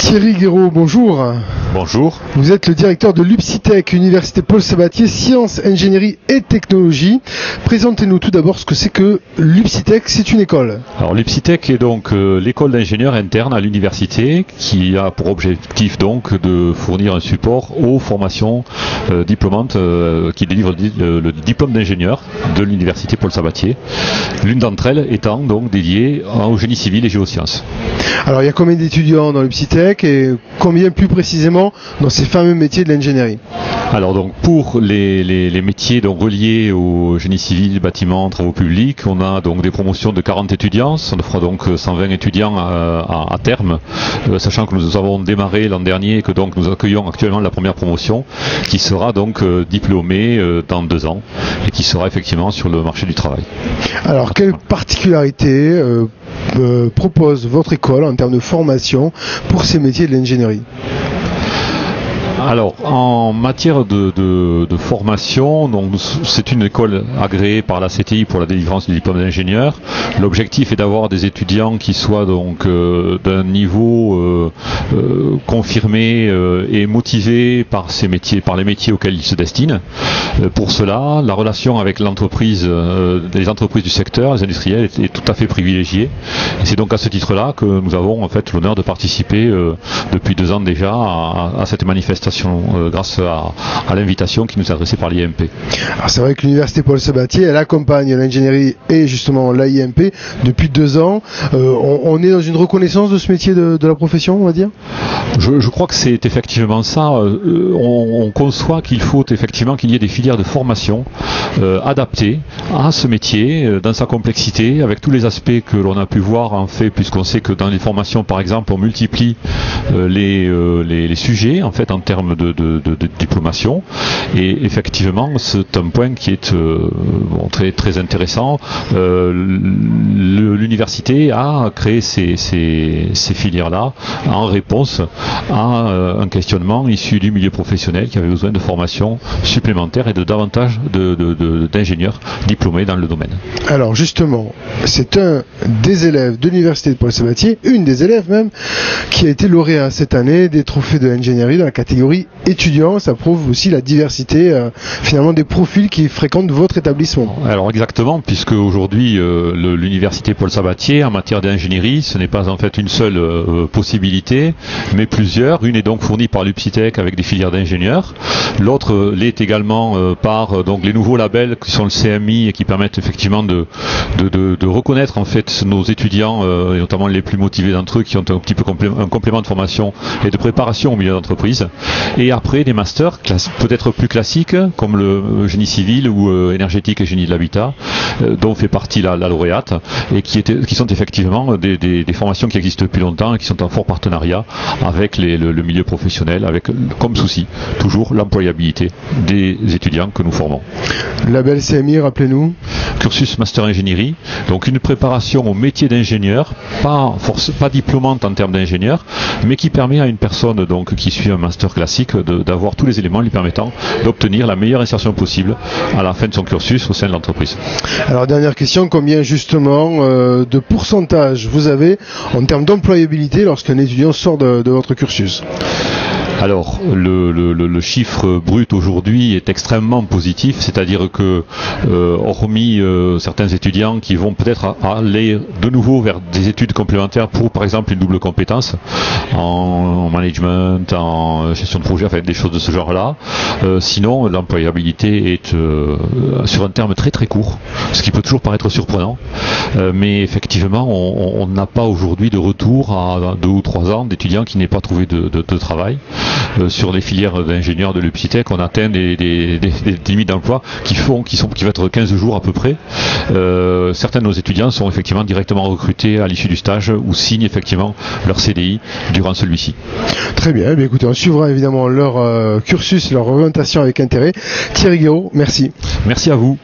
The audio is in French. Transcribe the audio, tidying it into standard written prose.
Thierry Guéraud, bonjour. Bonjour. Vous êtes le directeur de l'UPSITEC, Université Paul Sabatier, Sciences, Ingénierie et Technologie. Présentez-nous tout d'abord ce que c'est que l'UPSITEC, c'est une école. Alors l'UPSITEC est donc l'école d'ingénieurs interne à l'université qui a pour objectif donc de fournir un support aux formations diplômantes qui délivrent le diplôme d'ingénieur de l'université Paul Sabatier. L'une d'entre elles étant donc dédiée au génie civil et géosciences. Alors il y a combien d'étudiants dans l'UPSITEC et combien plus précisément dans ces fameux métiers de l'ingénierie? Alors donc pour les métiers donc reliés au génie civil, bâtiment, travaux publics, on a donc des promotions de 40 étudiants, on fera donc 120 étudiants à terme, sachant que nous avons démarré l'an dernier et que donc nous accueillons actuellement la première promotion qui sera donc diplômée dans 2 ans et qui sera effectivement sur le marché du travail. Alors quelle particularité propose votre école en termes de formation pour ces métiers de l'ingénierie? Alors, en matière de formation, donc c'est une école agréée par la CTI pour la délivrance du diplôme d'ingénieur. L'objectif est d'avoir des étudiants qui soient donc d'un niveau confirmé et motivés par ces métiers, par les métiers auxquels ils se destinent. Pour cela, la relation avec l'entreprise, les entreprises du secteur, les industriels, est tout à fait privilégiée. Et c'est donc à ce titre-là que nous avons en fait l'honneur de participer depuis 2 ans déjà à cette manifestation. Grâce à l'invitation qui nous est adressée par l'IMP. Alors c'est vrai que l'université Paul Sabatier, elle accompagne l'ingénierie et justement l'IMP depuis 2 ans. On est dans une reconnaissance de ce métier de la profession, on va dire? Je crois que c'est effectivement ça. On conçoit qu'il faut effectivement qu'il y ait des filières de formation adaptées à ce métier, dans sa complexité, avec tous les aspects que l'on a pu voir en fait, puisqu'on sait que dans les formations par exemple on multiplie les sujets en fait en termes de diplomation, et effectivement c'est un point qui est très, très intéressant. L'université a créé ces filières-là en réponse à un questionnement issu du milieu professionnel qui avait besoin de formation supplémentaire et de davantage d'ingénieurs diplômés dans le domaine. Alors justement, c'est un des élèves de l'université de Paul Sabatier, une des élèves même, qui a été lauréat cette année des trophées de l'ingénierie dans la catégorie étudiants. Ça prouve aussi la diversité finalement des profils qui fréquentent votre établissement. Alors exactement, puisque aujourd'hui l'université Paul Sabatier en matière d'ingénierie, ce n'est pas en fait une seule possibilité, mais plusieurs. Une est donc fournie par l'UPSITEC avec des filières d'ingénieurs. L'autre l'est également par donc les nouveaux labels qui sont le CMI et qui permettent effectivement de reconnaître en fait nos étudiants, et notamment les plus motivés d'entre eux, qui ont un petit peu un complément de formation et de préparation au milieu d'entreprise. Et après des masters peut-être plus classiques comme le génie civil ou énergétique et génie de l'habitat, dont fait partie la lauréate, et qui sont effectivement des formations qui existent depuis longtemps et qui sont en fort partenariat avec le milieu professionnel, avec comme souci toujours l'employabilité des étudiants que nous formons. Label CMI, rappelez-nous. Cursus Master Ingénierie, donc une préparation au métier d'ingénieur, pas diplômante en termes d'ingénieur, mais qui permet à une personne donc qui suit un master classique d'avoir tous les éléments lui permettant d'obtenir la meilleure insertion possible à la fin de son cursus au sein de l'entreprise. Alors dernière question, combien justement de pourcentage vous avez en termes d'employabilité lorsqu'un étudiant sort de votre cursus? Alors, le chiffre brut aujourd'hui est extrêmement positif, c'est-à-dire que, hormis certains étudiants qui vont peut-être aller de nouveau vers des études complémentaires pour, par exemple, une double compétence en management, en gestion de projet, enfin des choses de ce genre-là. Sinon, l'employabilité est sur un terme très très court, ce qui peut toujours paraître surprenant, mais effectivement, on n'a pas aujourd'hui de retour à 2 ou 3 ans d'étudiants qui n'aient pas trouvé de travail. Sur les filières d'ingénieurs de l'UPSITEC, on atteint des limites d'emploi qui vont être 15 jours à peu près. Certains de nos étudiants sont effectivement directement recrutés à l'issue du stage ou signent effectivement leur CDI durant celui-ci. Très bien, écoutez, on suivra évidemment leur cursus, leur orientation avec intérêt. Thierry Guéraud, merci. Merci à vous.